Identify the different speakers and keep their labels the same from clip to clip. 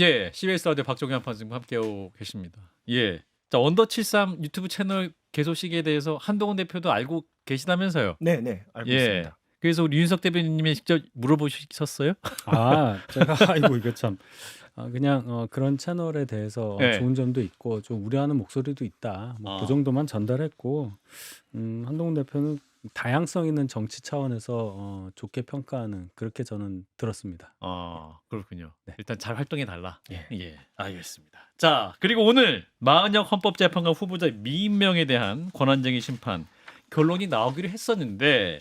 Speaker 1: 예, CBS 라디오 박종현 판사님 함께하고 계십니다. 예, 자 언더 73 유튜브 채널 개소 시기에 대해서 한동훈 대표도 알고 계시다면서요?
Speaker 2: 네네 알고
Speaker 1: 예,
Speaker 2: 있습니다.
Speaker 1: 그래서 우리 윤석 대표님이 직접 물어보셨어요?
Speaker 3: 제가 아이고 이거 참 그냥 그런 채널에 대해서
Speaker 1: 예.
Speaker 3: 좋은 점도 있고 좀 우려하는 목소리도 있다. 뭐 그
Speaker 1: 아.
Speaker 3: 정도만 전달했고 한동훈 대표는 다양성 있는 정치 차원에서 좋게 평가하는 그렇게 저는 들었습니다.
Speaker 1: 아, 그렇군요.
Speaker 3: 네.
Speaker 1: 일단 잘 활동해 달라.
Speaker 3: 예.
Speaker 1: 알겠습니다. 자, 그리고 오늘 마은영 헌법재판관 후보자 미임명에 대한 권한쟁의 심판 결론이 나오기로 했었는데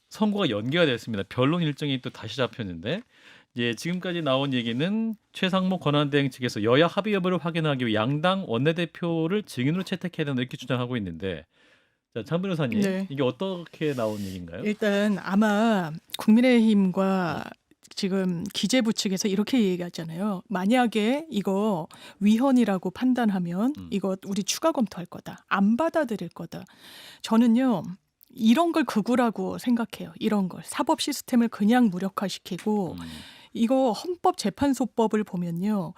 Speaker 1: 선고가 연기가 됐습니다. 변론 일정이 또 다시 잡혔는데 지금까지 나온 얘기는 최상목 권한대행 측에서 여야 합의 여부를 확인하기 위해 양당 원내대표를 증인으로 채택해야 된다 이렇게 주장하고 있는데 자, 장 변호사님
Speaker 4: 네.
Speaker 1: 이게 어떻게 나온 얘기인가요?
Speaker 4: 일단 아마 국민의힘과 지금 기재부 측에서 이렇게 얘기하잖아요. 만약에 이거 위헌이라고 판단하면 이거 우리 추가 검토할 거다. 안 받아들일 거다. 저는요. 이런 걸 극우라고 생각해요. 이런 걸. 사법 시스템을 그냥 무력화시키고 이거 헌법재판소법을 보면요.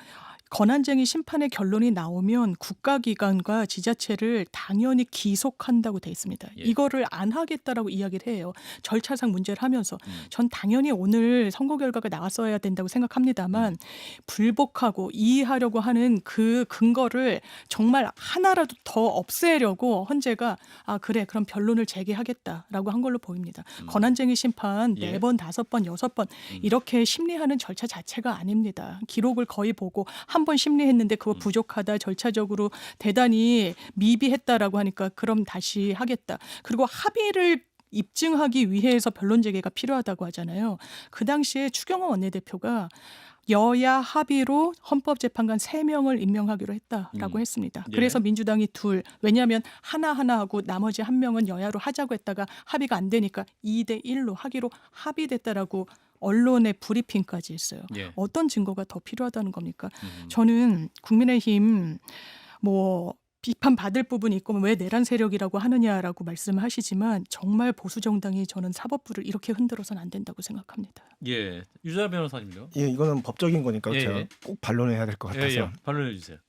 Speaker 4: 권한쟁의 심판의 결론이 나오면 국가기관과 지자체를 당연히 기속한다고 돼 있습니다.
Speaker 1: 예.
Speaker 4: 이거를 안 하겠다라고 이야기를 해요. 절차상 문제를 하면서. 전 당연히 오늘 선고 결과가 나왔어야 된다고 생각합니다만 불복하고 이의하려고 하는 그 근거를 정말 하나라도 더 없애려고 헌재가 그래 그럼 변론을 재개하겠다라고 한 걸로 보입니다. 권한쟁의 심판
Speaker 1: 예.
Speaker 4: 4번, 5번, 6번 이렇게 심리하는 절차 자체가 아닙니다. 기록을 거의 보고 한 번 심리했는데 그거 부족하다 절차적으로 대단히 미비했다라고 하니까 그럼 다시 하겠다. 그리고 합의를 입증하기 위해서 변론 재개가 필요하다고 하잖아요. 그 당시에 추경호 원내대표가 여야 합의로 헌법재판관 3명을 임명하기로 했다라고 했습니다.
Speaker 1: 예.
Speaker 4: 그래서 민주당이 둘, 왜냐하면 하나 하고 나머지 1명은 여야로 하자고 했다가 합의가 안 되니까 2대 1로 하기로 합의됐다라고 언론의 브리핑까지 했어요.
Speaker 1: 예.
Speaker 4: 어떤 증거가 더 필요하다는 겁니까? 저는 국민의힘 뭐 비판받을 부분이 있고 왜 내란 세력이라고 하느냐라고 말씀하시지만 정말 보수 정당이 저는 사법부를 이렇게 흔들어서는 안 된다고 생각합니다.
Speaker 1: 예, 유자 변호사님요.
Speaker 2: 예, 이거는 법적인 거니까
Speaker 1: 예,
Speaker 2: 제가
Speaker 1: 예.
Speaker 2: 꼭 반론해야 될 것 같아서
Speaker 1: 반론해 주세요.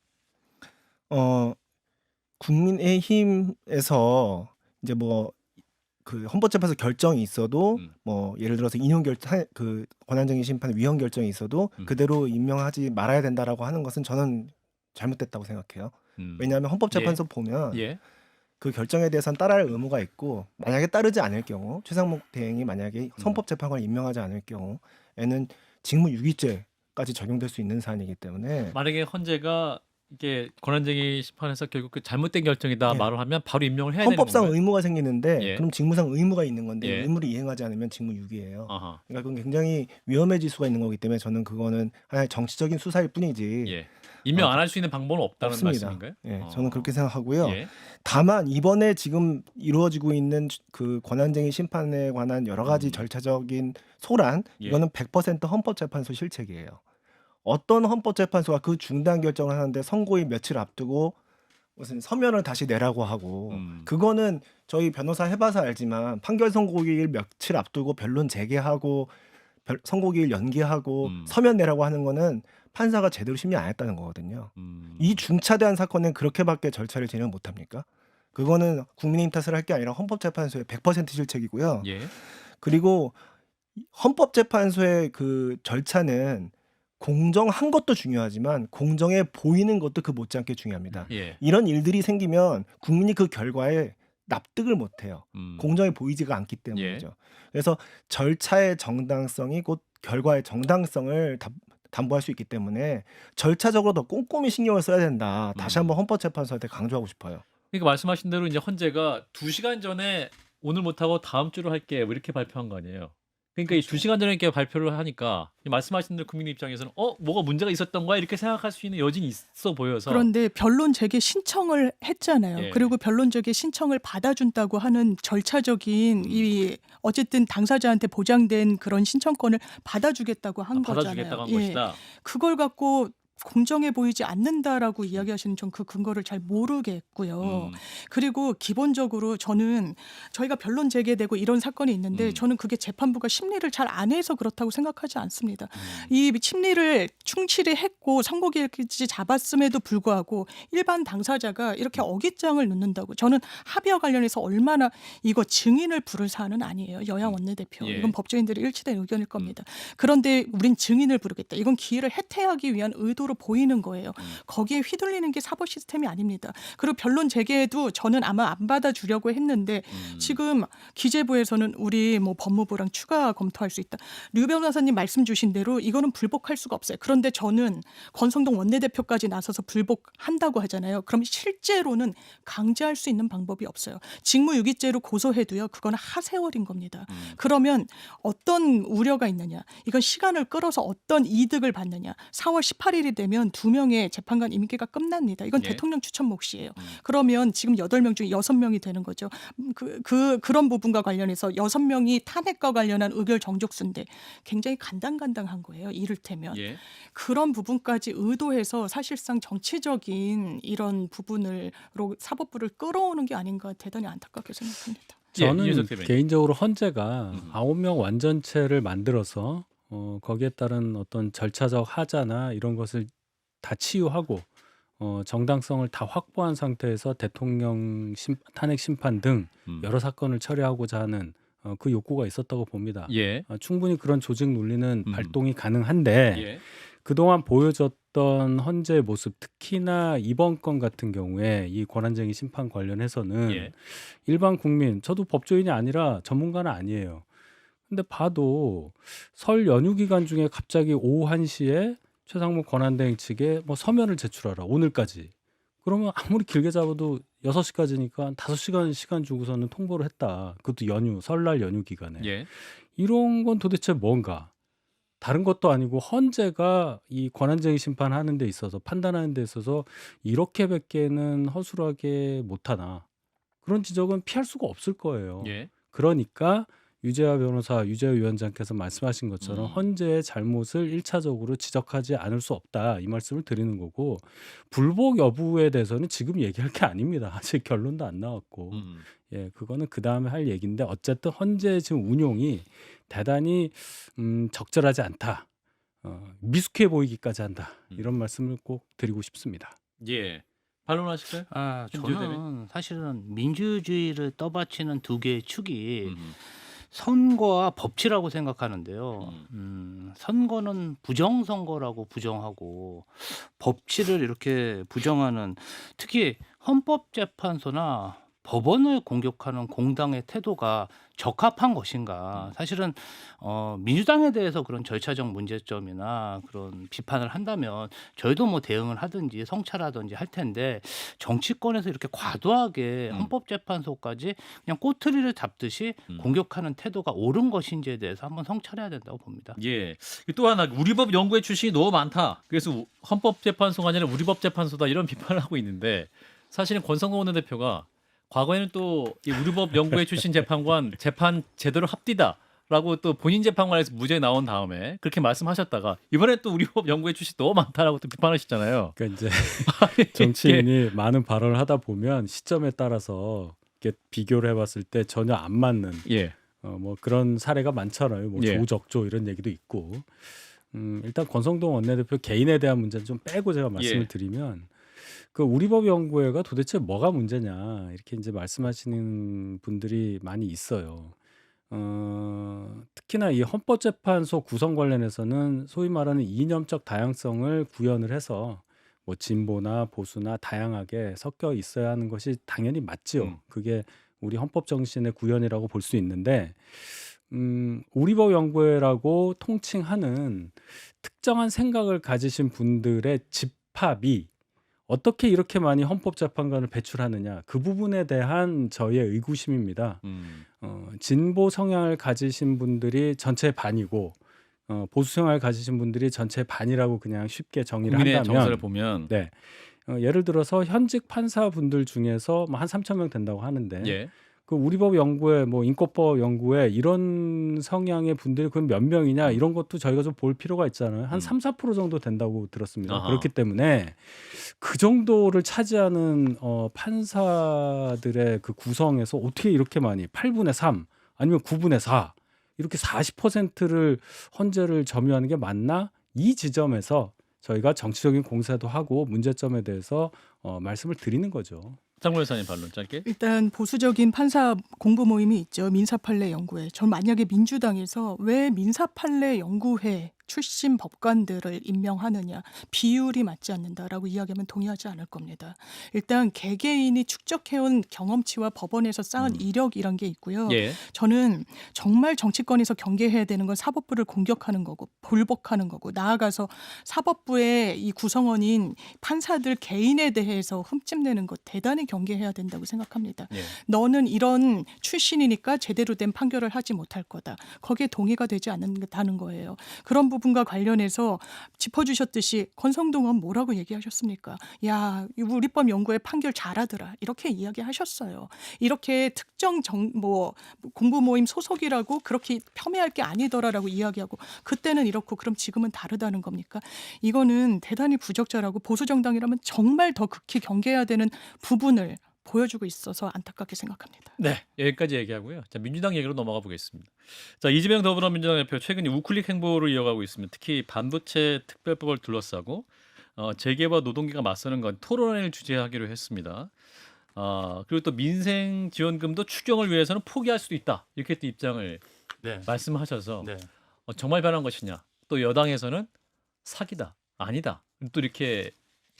Speaker 2: 국민의힘에서 이제 뭐 그 헌법재판소 결정이 있어도 뭐 예를 들어서 인용 결정 그 권한쟁의 심판 위헌 결정이 있어도 그대로 임명하지 말아야 된다라고 하는 것은 저는 잘못됐다고 생각해요. 왜냐하면 헌법재판소 보면
Speaker 1: 예.
Speaker 2: 그 결정에 대해서는 따라할 의무가 있고 만약에 따르지 않을 경우 최상목 대행이 만약에 헌법재판관을 임명하지 않을 경우에는 직무유기죄까지 적용될 수 있는 사안이기 때문에
Speaker 1: 만약에 헌재가 이게 권한쟁의 심판에서 결국 그 잘못된 결정이다
Speaker 2: 예.
Speaker 1: 말을 하면 바로 임명을 해야 되는
Speaker 2: 헌법상
Speaker 1: 건가요?
Speaker 2: 의무가 생기는데
Speaker 1: 예.
Speaker 2: 그럼 직무상 의무가 있는 건데
Speaker 1: 예.
Speaker 2: 의무를 이행하지 않으면 직무유기예요.
Speaker 1: 아하.
Speaker 2: 그러니까 그건 굉장히 위험해질 수가 있는 거기 때문에 저는 그거는 하나의 정치적인 수사일 뿐이지
Speaker 1: 예. 임명 안 할 수 있는 방법은 없다는
Speaker 2: 없습니다.
Speaker 1: 말씀인가요?
Speaker 2: 예, 저는 그렇게 생각하고요.
Speaker 1: 예.
Speaker 2: 다만 이번에 지금 이루어지고 있는 그 권한쟁의 심판에 관한 여러 가지 절차적인 소란
Speaker 1: 예.
Speaker 2: 이거는 100% 헌법재판소 실책이에요. 어떤 헌법재판소가 그 중단 결정을 하는데 선고일 며칠 앞두고 무슨 서면을 다시 내라고 하고 그거는 저희 변호사 해봐서 알지만 판결 선고일 며칠 앞두고 변론 재개하고 선고일 연기하고 서면 내라고 하는 거는 판사가 제대로 심리 안 했다는 거거든요. 이 중차대한 사건은 그렇게밖에 절차를 진행 못합니까? 그거는 국민의힘 탓을 할 게 아니라 헌법재판소의 100% 실책이고요.
Speaker 1: 예.
Speaker 2: 그리고 헌법재판소의 그 절차는 공정한 것도 중요하지만 공정해 보이는 것도 그 못지않게 중요합니다.
Speaker 1: 예.
Speaker 2: 이런 일들이 생기면 국민이 그 결과에 납득을 못해요. 공정해 보이지가 않기 때문이죠. 그래서 절차의 정당성이 곧 결과의 정당성을 담보할 수 있기 때문에 절차적으로 더 꼼꼼히 신경을 써야 된다. 다시 한번 헌법재판소한테 강조하고 싶어요.
Speaker 1: 그러니까 말씀하신 대로 이제 헌재가 2시간 전에 오늘 못하고 다음 주로 할게 뭐 이렇게 발표한 거 아니에요. 그러니까 이 2시간 전에 이렇게 발표를 하니까 말씀하신 대로 국민 입장에서는 뭐가 문제가 있었던 거야 이렇게 생각할 수 있는 여진이 있어 보여서
Speaker 4: 그런데 변론 재개 신청을 했잖아요.
Speaker 1: 예.
Speaker 4: 그리고 변론 재개 신청을 받아준다고 하는 절차적인 이 어쨌든 당사자한테 보장된 그런 신청권을 받아주겠다고 한 거잖아요.
Speaker 1: 받아주겠다고 한
Speaker 4: 예.
Speaker 1: 것이다.
Speaker 4: 그걸 갖고 공정해 보이지 않는다라고 이야기하시는 전 그 근거를 잘 모르겠고요. 그리고 기본적으로 저는 저희가 변론 제기되고 이런 사건이 있는데 저는 그게 재판부가 심리를 잘 안 해서 그렇다고 생각하지 않습니다. 이 심리를 충실히 했고 선고기일까지 잡았음에도 불구하고 일반 당사자가 이렇게 어깃장을 놓는다고 저는 합의와 관련해서 얼마나 이거 증인을 부를 사안은 아니에요. 여야 원내대표.
Speaker 1: 예.
Speaker 4: 이건 법조인들의 일치된 의견일 겁니다. 그런데 우린 증인을 부르겠다. 이건 기회를 해태하기 위한 의도로 보이는 거예요. 거기에 휘둘리는 게 사법 시스템이 아닙니다. 그리고 변론 재개에도 저는 아마 안 받아주려고 했는데 지금 기재부에서는 우리 뭐 법무부랑 추가 검토할 수 있다. 류 변호사님 말씀 주신 대로 이거는 불복할 수가 없어요. 그런데 저는 권성동 원내대표까지 나서서 불복한다고 하잖아요. 그럼 실제로는 강제할 수 있는 방법이 없어요. 직무유기죄로 고소해도요. 그건 하세월인 겁니다. 그러면 어떤 우려가 있느냐. 이건 시간을 끌어서 어떤 이득을 받느냐. 4월 18일이 되면 2명의 재판관 임기가 끝납니다. 이건
Speaker 1: 예.
Speaker 4: 대통령 추천 몫이에요. 그러면 지금 8명 중에 6명이 되는 거죠. 그런 부분과 관련해서 6명이 탄핵과 관련한 의결 정족수인데 굉장히 간당간당한 거예요. 이를테면.
Speaker 1: 예.
Speaker 4: 그런 부분까지 의도해서 사실상 정치적인 이런 부분으로 사법부를 끌어오는 게 아닌가 대단히 안타깝게 생각합니다.
Speaker 1: 예,
Speaker 3: 저는
Speaker 1: 이준석 대변인.
Speaker 3: 개인적으로 헌재가 9명 완전체를 만들어서 거기에 따른 어떤 절차적 하자나 이런 것을 다 치유하고 정당성을 다 확보한 상태에서 대통령 탄핵 심판 등 여러 사건을 처리하고자 하는 그 욕구가 있었다고 봅니다.
Speaker 1: 예.
Speaker 3: 충분히 그런 조직 논리는 발동이 가능한데
Speaker 1: 예.
Speaker 3: 그동안 보여줬던 헌재의 모습, 특히나 이번 건 같은 경우에 이 권한쟁의 심판 관련해서는
Speaker 1: 예.
Speaker 3: 일반 국민, 저도 법조인이 아니라 전문가는 아니에요. 근데 봐도 설 연휴 기간 중에 갑자기 오후 1시에 최상무 권한대행 측에 뭐 서면을 제출하라, 오늘까지. 그러면 아무리 길게 잡아도 6시까지니까 5시간 시간 주고서는 통보를 했다. 그것도 연휴, 설날 연휴 기간에.
Speaker 1: 예.
Speaker 3: 이런 건 도대체 뭔가? 다른 것도 아니고 헌재가 이 권한쟁의 심판하는 데 있어서 판단하는 데 있어서 이렇게밖에는 허술하게 못하나. 그런 지적은 피할 수가 없을 거예요.
Speaker 1: 예.
Speaker 3: 그러니까 유재하 변호사, 유재하 위원장께서 말씀하신 것처럼
Speaker 1: 음.
Speaker 3: 헌재의 잘못을 1차적으로 지적하지 않을 수 없다. 이 말씀을 드리는 거고 불복 여부에 대해서는 지금 얘기할 게 아닙니다. 아직 결론도 안 나왔고. 예, 그거는 그 다음에 할 얘기인데 어쨌든 헌재의 지금 운용이 대단히 적절하지 않다. 미숙해 보이기까지 한다. 이런 말씀을 꼭 드리고 싶습니다.
Speaker 1: 예. 반론하실까요?
Speaker 5: 저는 사실은 민주주의를 떠받치는 두 개의 축이
Speaker 1: 음.
Speaker 5: 선거와 법치라고 생각하는데요. 선거는 부정선거라고 부정하고 법치를 이렇게 부정하는, 특히 헌법재판소나 법원을 공격하는 공당의 태도가 적합한 것인가. 사실은 민주당에 대해서 그런 절차적 문제점이나 그런 비판을 한다면 저희도 뭐 대응을 하든지 성찰하든지 할 텐데, 정치권에서 이렇게 과도하게 헌법재판소까지 그냥 꼬투리를 잡듯이 공격하는 태도가 옳은 것인지에 대해서 한번 성찰해야 된다고 봅니다.
Speaker 1: 예. 또 하나 우리법 연구회 출신이 너무 많다. 그래서 헌법재판소가 아니라 우리법재판소다 이런 비판을 하고 있는데 사실은 권성동 원내대표가 과거에는 또 이 우리법 연구회 출신 재판관 재판 제대로 합디다라고 또 본인 재판관에서 무죄 나온 다음에 그렇게 말씀하셨다가 이번에 또 우리법 연구회 출신 너무 많다라고 또 비판하시잖아요.
Speaker 3: 그러니까 이제 정치인이 많은 발언을 하다 보면 시점에 따라서 이렇게 비교를 해봤을 때 전혀 안 맞는
Speaker 1: 예.
Speaker 3: 뭐 그런 사례가 많잖아요. 뭐
Speaker 1: 예.
Speaker 3: 조적조 이런 얘기도 있고. 일단 권성동 원내대표 개인에 대한 문제는 좀 빼고 제가 말씀을
Speaker 1: 예.
Speaker 3: 드리면 그 우리법연구회가 도대체 뭐가 문제냐 이렇게 이제 말씀하시는 분들이 많이 있어요. 특히나 이 헌법재판소 구성 관련해서는 소위 말하는 이념적 다양성을 구현을 해서 뭐 진보나 보수나 다양하게 섞여 있어야 하는 것이 당연히 맞죠. 그게 우리 헌법 정신의 구현이라고 볼 수 있는데 우리법연구회라고 통칭하는 특정한 생각을 가지신 분들의 집합이 어떻게 이렇게 많이 헌법재판관을 배출하느냐, 그 부분에 대한 저희의 의구심입니다. 진보 성향을 가지신 분들이 전체 반이고 보수 성향을 가지신 분들이 전체 반이라고 그냥 쉽게 정의를
Speaker 1: 국민의
Speaker 3: 한다면
Speaker 1: 정서를 보면
Speaker 3: 네. 예를 들어서 현직 판사분들 중에서 뭐 한 3,000명 된다고 하는데
Speaker 1: 예.
Speaker 3: 그 우리법 연구에 뭐 인권법 연구에 이런 성향의 분들이 그럼 몇 명이냐 이런 것도 저희가 좀 볼 필요가 있잖아요. 한 3~4% 정도 된다고 들었습니다.
Speaker 1: 아하.
Speaker 3: 그렇기 때문에 그 정도를 차지하는 판사들의 그 구성에서 어떻게 이렇게 많이 8분의 3 아니면 9분의 4 이렇게 40%를 헌재를 점유하는 게 맞나? 이 지점에서 저희가 정치적인 공세도 하고 문제점에 대해서 말씀을 드리는 거죠.
Speaker 1: 장모 여사님 반론 짧게.
Speaker 4: 일단 보수적인 판사 공부 모임이 있죠. 민사판례 연구회. 전 만약에 민주당에서 왜 민사판례 연구회 출신 법관들을 임명하느냐, 비율이 맞지 않는다라고 이야기하면 동의하지 않을 겁니다. 일단 개개인이 축적해온 경험치와 법원에서 쌓은 이력이란 게 있고요.
Speaker 1: 예.
Speaker 4: 저는 정말 정치권에서 경계해야 되는 건 사법부를 공격하는 거고 불복하는 거고, 나아가서 사법부의 이 구성원인 판사들 개인에 대해서 흠집내는 것 대단히 경계해야 된다고 생각합니다.
Speaker 1: 예.
Speaker 4: 너는 이런 출신이니까 제대로 된 판결을 하지 못할 거다. 거기에 동의가 되지 않는다는 거예요. 그런 부분과 관련해서 짚어주셨듯이 권성동 의원 뭐라고 얘기하셨습니까? 야, 우리법 연구회 판결 잘하더라. 이렇게 이야기하셨어요. 이렇게 특정 공부 모임 소속이라고 그렇게 폄훼할 게 아니더라라고 이야기하고, 그때는 이렇고 그럼 지금은 다르다는 겁니까? 이거는 대단히 부적절하고 보수 정당이라면 정말 더 극히 경계해야 되는 부분을 보여주고 있어서 안타깝게 생각합니다.
Speaker 1: 네, 여기까지 얘기하고요. 자, 민주당 얘기로 넘어가 보겠습니다. 자, 이재명 더불어민주당 대표 최근 우클릭 행보를 이어가고 있습니다. 특히 반도체 특별법을 둘러싸고 재계와 노동계가 맞서는 건 토론회를 주재하기로 했습니다. 그리고 또 민생 지원금도 추경을 위해서는 포기할 수도 있다. 이렇게 또 입장을
Speaker 5: 네.
Speaker 1: 말씀하셔서
Speaker 5: 네.
Speaker 1: 정말 변한 것이냐. 또 여당에서는 사기다, 아니다. 또 이렇게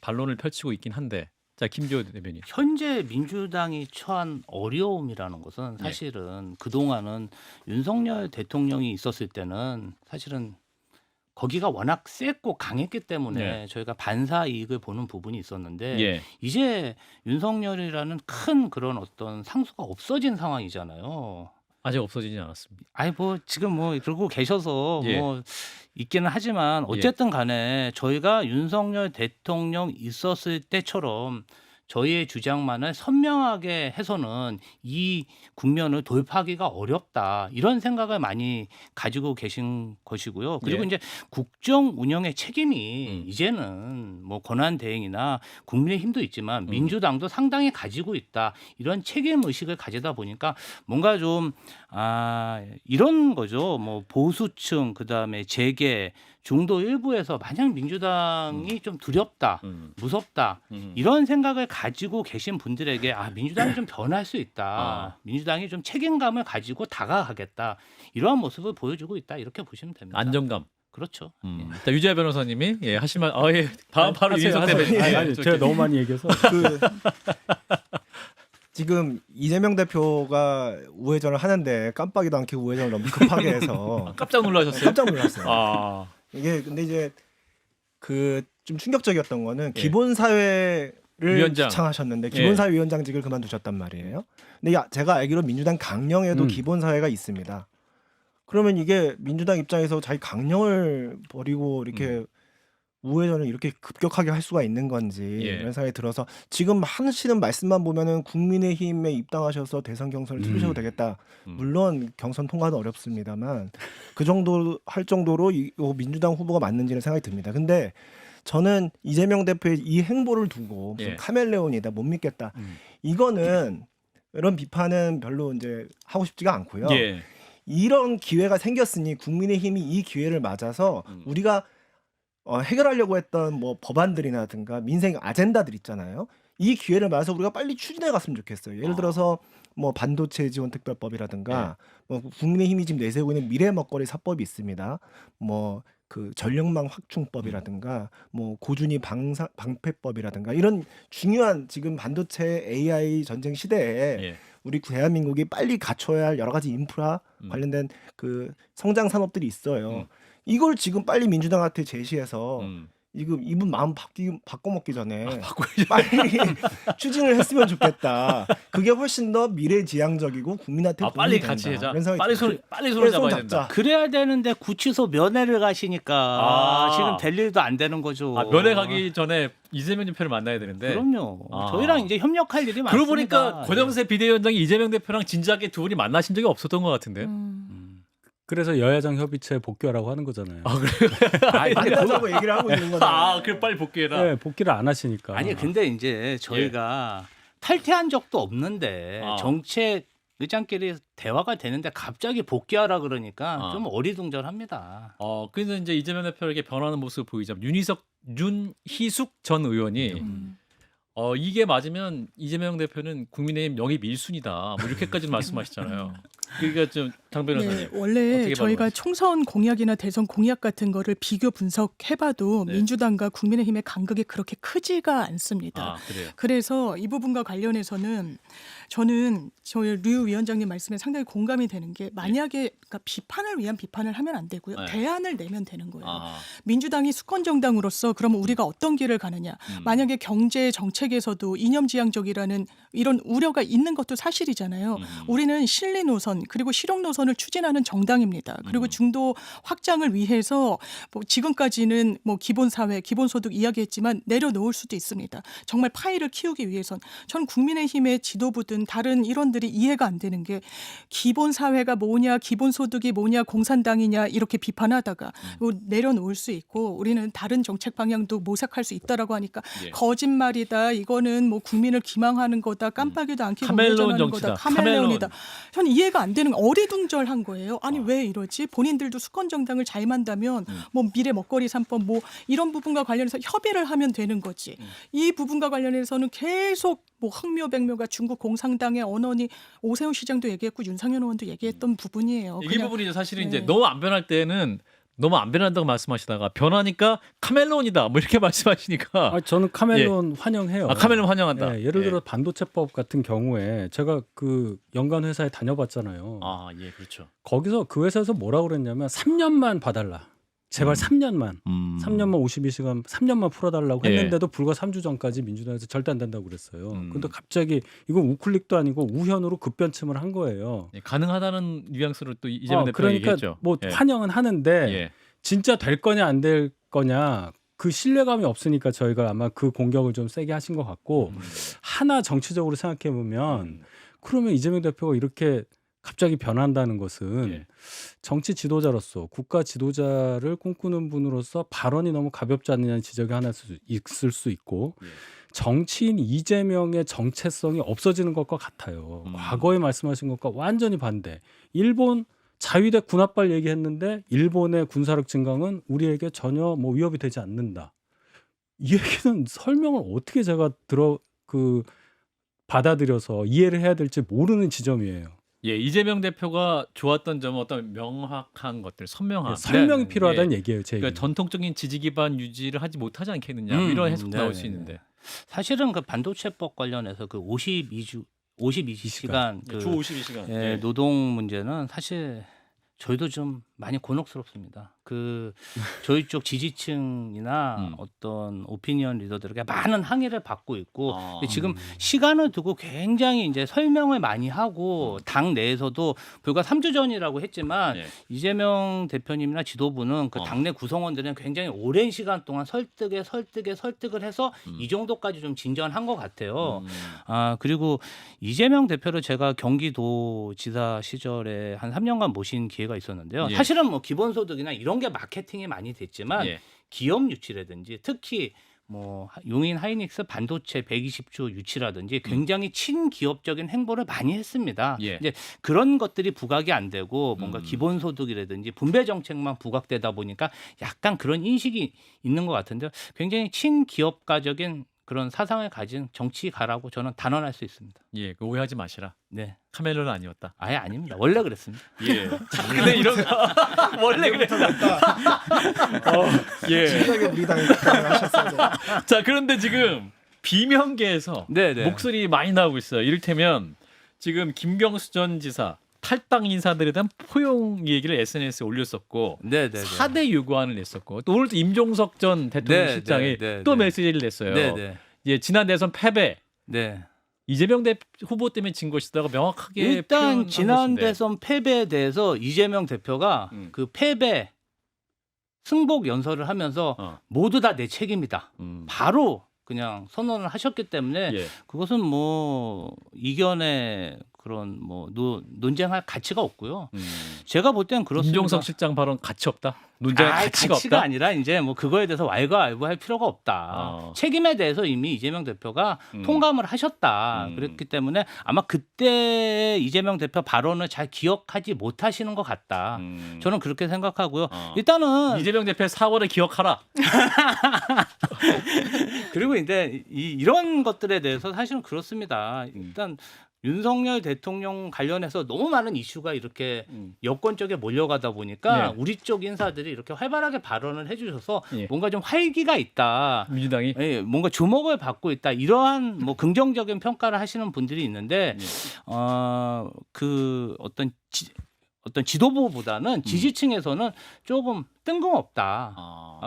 Speaker 1: 반론을 펼치고 있긴 한데, 자, 김기호 대변인.
Speaker 5: 현재 민주당이 처한 어려움이라는 것은 사실은 그동안은 윤석열 대통령이 있었을 때는 사실은 거기가 워낙 셌고 강했기 때문에 저희가 반사 이익을 보는 부분이 있었는데
Speaker 1: 예.
Speaker 5: 이제 윤석열이라는 큰 그런 어떤 상수가 없어진 상황이잖아요.
Speaker 1: 아직 없어지진 않았습니다.
Speaker 5: 아니 뭐 지금 뭐 그러고 계셔서
Speaker 1: 예.
Speaker 5: 뭐 있기는 하지만 어쨌든 간에 저희가 윤석열 대통령 있었을 때처럼 저희의 주장만을 선명하게 해서는 이 국면을 돌파하기가 어렵다. 이런 생각을 많이 가지고 계신 것이고요. 그리고
Speaker 1: 예.
Speaker 5: 이제 국정 운영의 책임이 이제는 뭐 권한 대행이나 국민의힘도 있지만 민주당도 상당히 가지고 있다. 이런 책임 의식을 가지다 보니까 뭔가 좀 이런 거죠. 뭐 보수층 그다음에 재계 중도 일부에서 만약 민주당이 좀 두렵다, 무섭다 이런 생각을 가지고 계신 분들에게 민주당이 좀 변할 수 있다. 민주당이 좀 책임감을 가지고 다가가겠다. 이러한 모습을 보여주고 있다. 이렇게 보시면 됩니다.
Speaker 1: 안정감.
Speaker 5: 그렇죠.
Speaker 1: 자, 유재하 변호사님이 하실 말. 다음 바로
Speaker 3: 하세요,
Speaker 1: 이준석
Speaker 3: 하세요.
Speaker 1: 대변인.
Speaker 3: 아니, 제가 너무 많이 얘기해서
Speaker 2: 지금 이재명 대표가 우회전을 하는데 깜빡이도 않게 우회전을 너무 급하게 해서
Speaker 1: 깜짝 놀라셨어요?
Speaker 2: 깜짝 놀랐어요. 이게 근데 이제 그 좀 충격적이었던 거는 기본사회를
Speaker 1: 위원장.
Speaker 2: 지창하셨는데 기본사회위원장직을 그만두셨단 말이에요. 근데 제가 알기로 민주당 강령에도 기본사회가 있습니다. 그러면 이게 민주당 입장에서 자기 강령을 버리고 이렇게 우회전을 이렇게 급격하게 할 수가 있는 건지 이런 생각이 들어서 지금 하시는 말씀만 보면은 국민의힘에 입당하셔서 대선 경선을 치르셔도 되겠다. 물론 경선 통과는 어렵습니다만 그 정도 할 정도로 민주당 후보가 맞는지는 생각이 듭니다. 근데 저는 이재명 대표의 이 행보를 두고 무슨 카멜레온이다 못 믿겠다. 이거는 이런 비판은 별로 이제 하고 싶지가 않고요. 이런 기회가 생겼으니 국민의힘이 이 기회를 맞아서 우리가 해결하려고 했던 뭐 법안들이라든가 민생 아젠다들 있잖아요. 이 기회를 맞아서 우리가 빨리 추진해 갔으면 좋겠어요. 예를 들어서 뭐 반도체 지원 특별법이라든가 뭐 국민의힘이 지금 내세우고 있는 미래 먹거리 4법이 있습니다. 뭐 그 전력망 확충법이라든가 뭐 고준위 방패법이라든가 이런 중요한 지금 반도체 AI 전쟁 시대에 우리 대한민국이 빨리 갖춰야 할 여러 가지 인프라 관련된 그 성장 산업들이 있어요. 이걸 지금 빨리 민주당한테 제시해서 이분 마음 바꿔먹기 전에
Speaker 1: 바꿔야지.
Speaker 2: 빨리 추진을 했으면 좋겠다. 그게 훨씬 더 미래지향적이고 국민한테 도움이
Speaker 1: 빨리
Speaker 2: 된다.
Speaker 1: 같이 해자.
Speaker 2: 그런 생각이
Speaker 1: 빨리
Speaker 2: 들어요.
Speaker 1: 손을 잡아야 된다.
Speaker 5: 그래야 되는데 구치소 면회를 가시니까
Speaker 1: 아.
Speaker 5: 지금 될 일도 안 되는 거죠.
Speaker 1: 면회 가기 전에 이재명 대표를 만나야 되는데.
Speaker 5: 그럼요.
Speaker 1: 아.
Speaker 5: 저희랑 이제 협력할 일이 많습니다.
Speaker 1: 그러고 보니까 권영세
Speaker 5: 네.
Speaker 1: 비대위원장이 이재명 대표랑 진지하게 두 분이 만나신 적이 없었던 것 같은데.
Speaker 3: 그래서 여야정 협의체에 복귀하라고 하는 거잖아요.
Speaker 1: 아 그래요?
Speaker 5: 아니, 근데
Speaker 2: 만나자고 얘기를 하고 있는 거죠.
Speaker 1: 그래 빨리 복귀해라.
Speaker 3: 네, 복귀를 안 하시니까.
Speaker 5: 아니 근데 이제 저희가 탈퇴한 적도 없는데
Speaker 1: 아.
Speaker 5: 정책 의장끼리 대화가 되는데 갑자기 복귀하라 그러니까
Speaker 1: 아.
Speaker 5: 좀 어리둥절합니다.
Speaker 1: 그래서 이제 이재명 대표에게 변하는 모습을 보이자면 윤희숙 전 의원이 이게 맞으면 이재명 대표는 국민의힘 영입 1순위다. 뭐 이렇게까지 말씀하시잖아요. 그러니까 좀 장 변호사님.
Speaker 4: 네, 원래
Speaker 1: 어떻게
Speaker 4: 저희가
Speaker 1: 발언하세요?
Speaker 4: 총선 공약이나 대선 공약 같은 거를 비교 분석해봐도
Speaker 1: 네.
Speaker 4: 민주당과 국민의힘의 간극이 그렇게 크지가 않습니다.
Speaker 1: 그래요.
Speaker 4: 그래서 이 부분과 관련해서는 저는 저희 류 위원장님 말씀에 상당히 공감이 되는 게 만약에 그러니까 비판을 위한 비판을 하면 안 되고요.
Speaker 1: 네.
Speaker 4: 대안을 내면 되는 거예요.
Speaker 1: 아,
Speaker 4: 민주당이 수권 정당으로서 그러면 우리가 어떤 길을 가느냐. 만약에 경제 정책에서도 이념지향적이라는 이런 우려가 있는 것도 사실이잖아요. 우리는 실리 노선 그리고 실용 노선을 추진하는 정당입니다. 그리고 중도 확장을 위해서 뭐 지금까지는 뭐 기본사회, 기본소득 이야기했지만 내려놓을 수도 있습니다. 정말 파이를 키우기 위해선 전 국민의힘의 지도부든 다른 일원들이 이해가 안 되는 게 기본사회가 뭐냐, 기본소득이 뭐냐, 공산당이냐 이렇게 비판하다가 내려놓을 수 있고 우리는 다른 정책 방향도 모색할 수 있다라고 하니까
Speaker 1: 예.
Speaker 4: 거짓말이다. 이거는 뭐 국민을 기망하는 거다. 깜빡이도 안 켜고
Speaker 1: 카멜레온
Speaker 4: 운전하는
Speaker 1: 정치다.
Speaker 4: 거다. 카멜레온이다.
Speaker 1: 카멜레온.
Speaker 4: 전 이해가 안 되는 어리둥절한 거예요. 아니 왜 이러지? 본인들도 수권 정당을 잘 만다면 뭐 미래 먹거리 3법 뭐 이런 부분과 관련해서 협의를 하면 되는 거지. 이 부분과 관련해서는 계속 뭐 항묘백묘가 중국 공산당의 언원이 오세훈 시장도 얘기했고 윤상현 의원도 얘기했던 부분이에요.
Speaker 1: 이
Speaker 4: 그냥
Speaker 1: 부분이 사실은
Speaker 4: 네.
Speaker 1: 이제 너무 안 변할 때는 너무 안 변한다고 말씀하시다가 변하니까 카멜론이다 뭐 이렇게 말씀하시니까
Speaker 3: 저는 카멜론 환영해요.
Speaker 1: 카멜론 환영한다.
Speaker 3: 네, 예를
Speaker 1: 예.
Speaker 3: 들어 반도체법 같은 경우에 제가 그 연간 회사에 다녀봤잖아요.
Speaker 1: 예, 그렇죠.
Speaker 3: 거기서 그 회사에서 뭐라고 그랬냐면 3년만 봐달라. 제발 3년만. 3년만 52시간 3년만 풀어달라고
Speaker 1: 예.
Speaker 3: 했는데도 불과 3주 전까지 민주당에서 절대 안 된다고 그랬어요.
Speaker 1: 음.
Speaker 3: 근데 갑자기 이건 우클릭도 아니고 우현으로 급변침을 한 거예요.
Speaker 1: 예, 가능하다는 뉘앙스로 또 이재명 대표가
Speaker 3: 그러니까
Speaker 1: 얘기했죠.
Speaker 3: 뭐
Speaker 1: 예.
Speaker 3: 환영은 하는데
Speaker 1: 예.
Speaker 3: 진짜 될 거냐 안 될 거냐 그 신뢰감이 없으니까 저희가 아마 그 공격을 좀 세게 하신 것 같고 하나 정치적으로 생각해 보면 그러면 이재명 대표가 이렇게 갑자기 변한다는 것은
Speaker 1: 예.
Speaker 3: 정치 지도자로서 국가 지도자를 꿈꾸는 분으로서 발언이 너무 가볍지 않느냐는 지적이 하나 있을 수 있고
Speaker 1: 예.
Speaker 3: 정치인 이재명의 정체성이 없어지는 것과 같아요. 과거에 말씀하신 것과 완전히 반대. 일본 자위대 군합발 얘기했는데 일본의 군사력 증강은 우리에게 전혀 뭐 위협이 되지 않는다. 이 얘기는 설명을 어떻게 제가 받아들여서 이해를 해야 될지 모르는 지점이에요.
Speaker 1: 예, 이재명 대표가 좋았던 점은 어떤 명확한 것들, 선명함.
Speaker 3: 설명이
Speaker 1: 네.
Speaker 3: 필요하다는
Speaker 1: 예.
Speaker 3: 얘기예요. 제
Speaker 1: 그러니까
Speaker 3: 얘기는.
Speaker 1: 전통적인 지지 기반 유지를 하지 못하지 않겠느냐 뭐 이런 해석도 나올 수
Speaker 5: 네네네.
Speaker 1: 있는데.
Speaker 5: 사실은 그 반도체법 관련해서 그 52시간 그
Speaker 1: 주 52시간.
Speaker 5: 예, 노동 문제는 사실 저희도 좀 많이 곤혹스럽습니다. 그 저희 쪽 지지층이나 어떤 오피니언 리더들에게 많은 항의를 받고 있고 근데 지금 시간을 두고 굉장히 이제 설명을 많이 하고 당 내에서도 불과 3주 전이라고 했지만
Speaker 1: 예.
Speaker 5: 이재명 대표님이나 지도부는 그 당내 구성원들은 굉장히 오랜 시간 동안 설득을 해서 이 정도까지 좀 진전한 것 같아요. 그리고 이재명 대표를 제가 경기도지사 시절에 한 3년간 모신 기회가 있었는데요.
Speaker 1: 예.
Speaker 5: 사실은 뭐 기본소득이나 이런 게 마케팅이 많이 됐지만
Speaker 1: 예.
Speaker 5: 기업 유치라든지 특히 뭐 용인 하이닉스 반도체 120조 유치라든지 굉장히 친기업적인 행보를 많이 했습니다.
Speaker 1: 예.
Speaker 5: 이제 그런 것들이 부각이 안 되고 뭔가 기본소득이라든지 분배 정책만 부각되다 보니까 약간 그런 인식이 있는 것 같은데 굉장히 친기업가적인 그런 사상을 가진 정치가라고 저는 단언할 수 있습니다.
Speaker 1: 예, 그 오해하지 마시라.
Speaker 5: 네,
Speaker 1: 카멜론은 아니었다.
Speaker 5: 아예 아닙니다. 원래 그랬습니다.
Speaker 1: 예. 근데 이런 거 원래 그랬다. 예.
Speaker 2: 진작에 우리 당이 하셨어야 돼.
Speaker 1: 자, 그런데 지금 비명계에서
Speaker 5: 네, 네.
Speaker 1: 목소리 많이 나오고 있어요. 이를테면 지금 김경수 전 지사 탈당 인사들에 대한 포용 얘기를 SNS에 올렸었고
Speaker 5: 네, 네, 네.
Speaker 1: 4대 요구안을 냈었고 또 오늘 또 임종석 전 대통령
Speaker 5: 네,
Speaker 1: 실장이
Speaker 5: 네, 네,
Speaker 1: 또
Speaker 5: 네.
Speaker 1: 메시지를 냈어요.
Speaker 5: 네, 네.
Speaker 1: 예, 지난 대선 패배
Speaker 5: 네.
Speaker 1: 이재명 후보 때문에 진 것이다고 명확하게
Speaker 5: 일단
Speaker 1: 표현한
Speaker 5: 지난
Speaker 1: 것인데.
Speaker 5: 대선 패배에 대해서 이재명 대표가 그 패배 승복 연설을 하면서 모두 다 내 책임이다. 바로 그냥 선언을 하셨기 때문에
Speaker 1: 예.
Speaker 5: 그것은 뭐 이견의 그런 뭐 논쟁할 가치가 없고요. 제가 볼 때는 그렇습니다.
Speaker 1: 임종석 실장 발언 가치 없다. 논쟁할 가치가 없다.
Speaker 5: 아니라 이제 뭐 그거에 대해서 왈가왈부할 필요가 없다. 책임에 대해서 이미 이재명 대표가 통감을 하셨다. 그랬기 때문에 아마 그때 이재명 대표 발언을 잘 기억하지 못하시는 것 같다. 저는 그렇게 생각하고요. 일단은
Speaker 1: 이재명 대표의 사과를 기억하라.
Speaker 5: 그리고 이제 이런 것들에 대해서 사실은 그렇습니다. 일단 윤석열 대통령 관련해서 너무 많은 이슈가 이렇게 여권 쪽에 몰려가다 보니까
Speaker 1: 네.
Speaker 5: 우리 쪽 인사들이 이렇게 활발하게 발언을 해주셔서
Speaker 1: 예.
Speaker 5: 뭔가 좀 활기가 있다.
Speaker 1: 민주당이
Speaker 5: 예, 뭔가 주목을 받고 있다. 이러한 뭐 긍정적인 평가를 하시는 분들이 있는데 그 어떤 지도부보다는 지지층에서는 조금 뜬금없다.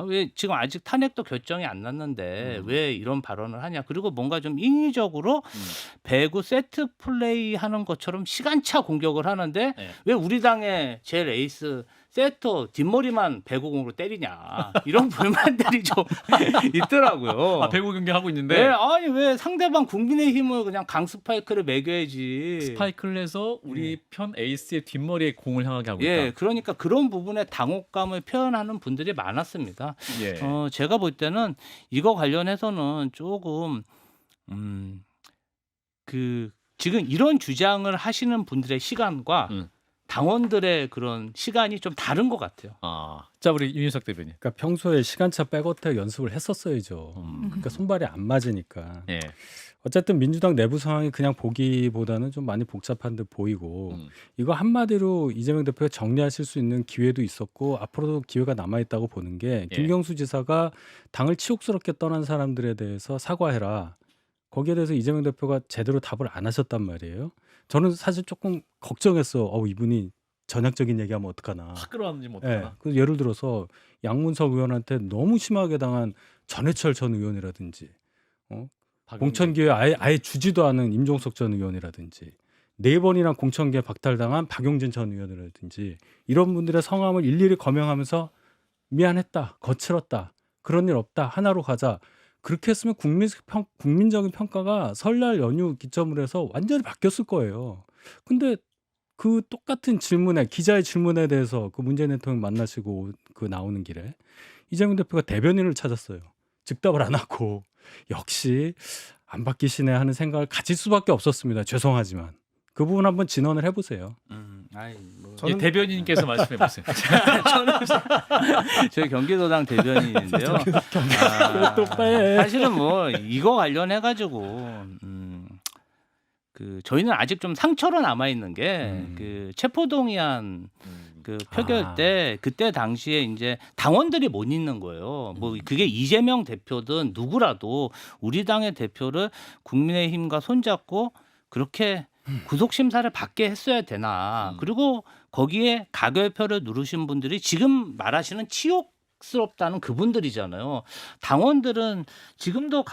Speaker 5: 왜 지금 아직 탄핵도 결정이 안 났는데 왜 이런 발언을 하냐. 그리고 뭔가 좀 인위적으로 배구 세트 플레이 하는 것처럼 시간차 공격을 하는데
Speaker 1: 네.
Speaker 5: 왜 우리 당의 제일 에이스 세터 뒷머리만 배구공으로 때리냐. 이런 불만들이 좀 있더라고요.
Speaker 1: 배구 경기 하고 있는데
Speaker 5: 네, 아니 왜 상대방 국민의힘을 그냥 강 스파이크를 매겨야지.
Speaker 1: 스파이크를 해서 우리 편 에이스의 뒷머리에 공을 향하게 하고 있다.
Speaker 5: 예, 그러니까 그런 부분에 당혹감을 표현하는 분들이 많았습니다.
Speaker 1: 예.
Speaker 5: 제가 볼 때는 이거 관련해서는 조금 그 지금 이런 주장을 하시는 분들의 시간과 당원들의 그런 시간이 좀 다른 것 같아요.
Speaker 1: 자 우리 윤희석 대변인.
Speaker 3: 그러니까 평소에 시간차 백어택 연습을 했었어야죠. 그러니까 손발이 안 맞으니까.
Speaker 1: 예.
Speaker 3: 어쨌든 민주당 내부 상황이 그냥 보기보다는 좀 많이 복잡한 듯 보이고 이거 한마디로 이재명 대표가 정리하실 수 있는 기회도 있었고 앞으로도 기회가 남아있다고 보는 게
Speaker 1: 예.
Speaker 3: 김경수 지사가 당을 치욕스럽게 떠난 사람들에 대해서 사과해라. 거기에 대해서 이재명 대표가 제대로 답을 안 하셨단 말이에요. 저는 사실 조금 걱정했어. 이분이 전향적인 얘기하면 어떡하나.
Speaker 1: 확 끌어왔는지 못
Speaker 3: 예.
Speaker 1: 하나.
Speaker 3: 그 예를 들어서 양문석 의원한테 너무 심하게 당한 전해철 전 의원이라든지 공천기회 아예 주지도 않은 임종석 전 의원이라든지 4번이나 공천기회 박탈당한 박용진 전 의원이라든지 이런 분들의 성함을 일일이 거명하면서 미안했다, 거칠었다, 그런 일 없다, 하나로 가자. 그렇게 했으면 국민적인 평가가 설날 연휴 기점으로 해서 완전히 바뀌었을 거예요. 근데 그 똑같은 질문에 기자의 질문에 대해서 그 문재인 대통령 만나시고 그 나오는 길에 이재명 대표가 대변인을 찾았어요. 즉답을 안 하고 역시 안 바뀌시네 하는 생각을 가질 수밖에 없었습니다. 죄송하지만 그 부분 한번 진언을 해보세요.
Speaker 1: 예, 대변인께서 말씀해 보세요.
Speaker 5: 저희 경기도당 대변인인데요.
Speaker 3: 또 빼.
Speaker 5: 사실은 뭐 이거 관련해 가지고 그 저희는 아직 좀 상처로 남아 있는 게 그 체포동의안 그 표결 때 그때 당시에 이제 당원들이 못 있는 거예요. 뭐 그게 이재명 대표든 누구라도 우리 당의 대표를 국민의힘과 손잡고 그렇게 구속 심사를 받게 했어야 되나. 그리고 거기에 가결표를 누르신 분들이 지금 말하시는 치욕스럽다는 그분들이잖아요. 당원들은 지금도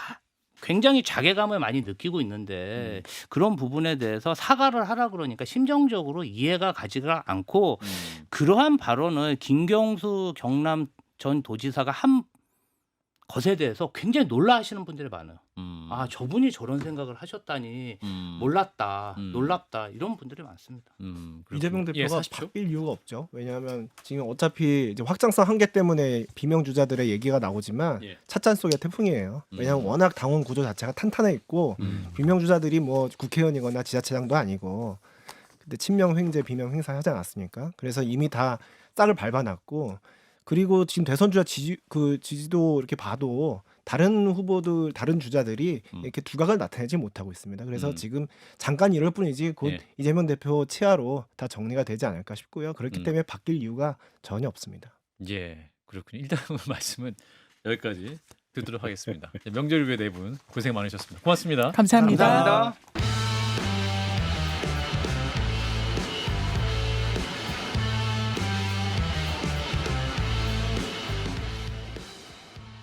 Speaker 5: 굉장히 자괴감을 많이 느끼고 있는데 그런 부분에 대해서 사과를 하라 그러니까 심정적으로 이해가 가지가 않고 그러한 발언을 김경수 경남 전 도지사가 한 것에 대해서 굉장히 놀라하시는 분들이 많아요. 저분이 저런 생각을 하셨다니 몰랐다, 놀랍다 이런 분들이 많습니다.
Speaker 2: 이재명
Speaker 1: 예,
Speaker 2: 대표가
Speaker 1: 40초?
Speaker 2: 바뀔 이유가 없죠. 왜냐하면 지금 어차피 이제 확장성 한계 때문에 비명 주자들의 얘기가 나오지만
Speaker 1: 예.
Speaker 2: 찻잔 속의 태풍이에요. 왜냐하면 워낙 당원 구조 자체가 탄탄해 있고 비명 주자들이 뭐 국회의원이거나 지자체장도 아니고 근데 친명 횡재 비명 행사하지 않았습니까? 그래서 이미 다 싹을 밟아놨고 그리고 지금 대선 주자 지지도 이렇게 봐도 다른 후보들, 다른 주자들이 이렇게 두각을 나타내지 못하고 있습니다. 그래서 지금 잠깐 이럴 뿐이지 곧
Speaker 1: 예.
Speaker 2: 이재명 대표 치하로 다 정리가 되지 않을까 싶고요. 그렇기 때문에 바뀔 이유가 전혀 없습니다.
Speaker 1: 예, 그렇군요. 일단 오늘 말씀은 여기까지 듣도록 하겠습니다. 명절 후에 네 분 고생 많으셨습니다. 고맙습니다.
Speaker 4: 감사합니다.
Speaker 5: 감사합니다.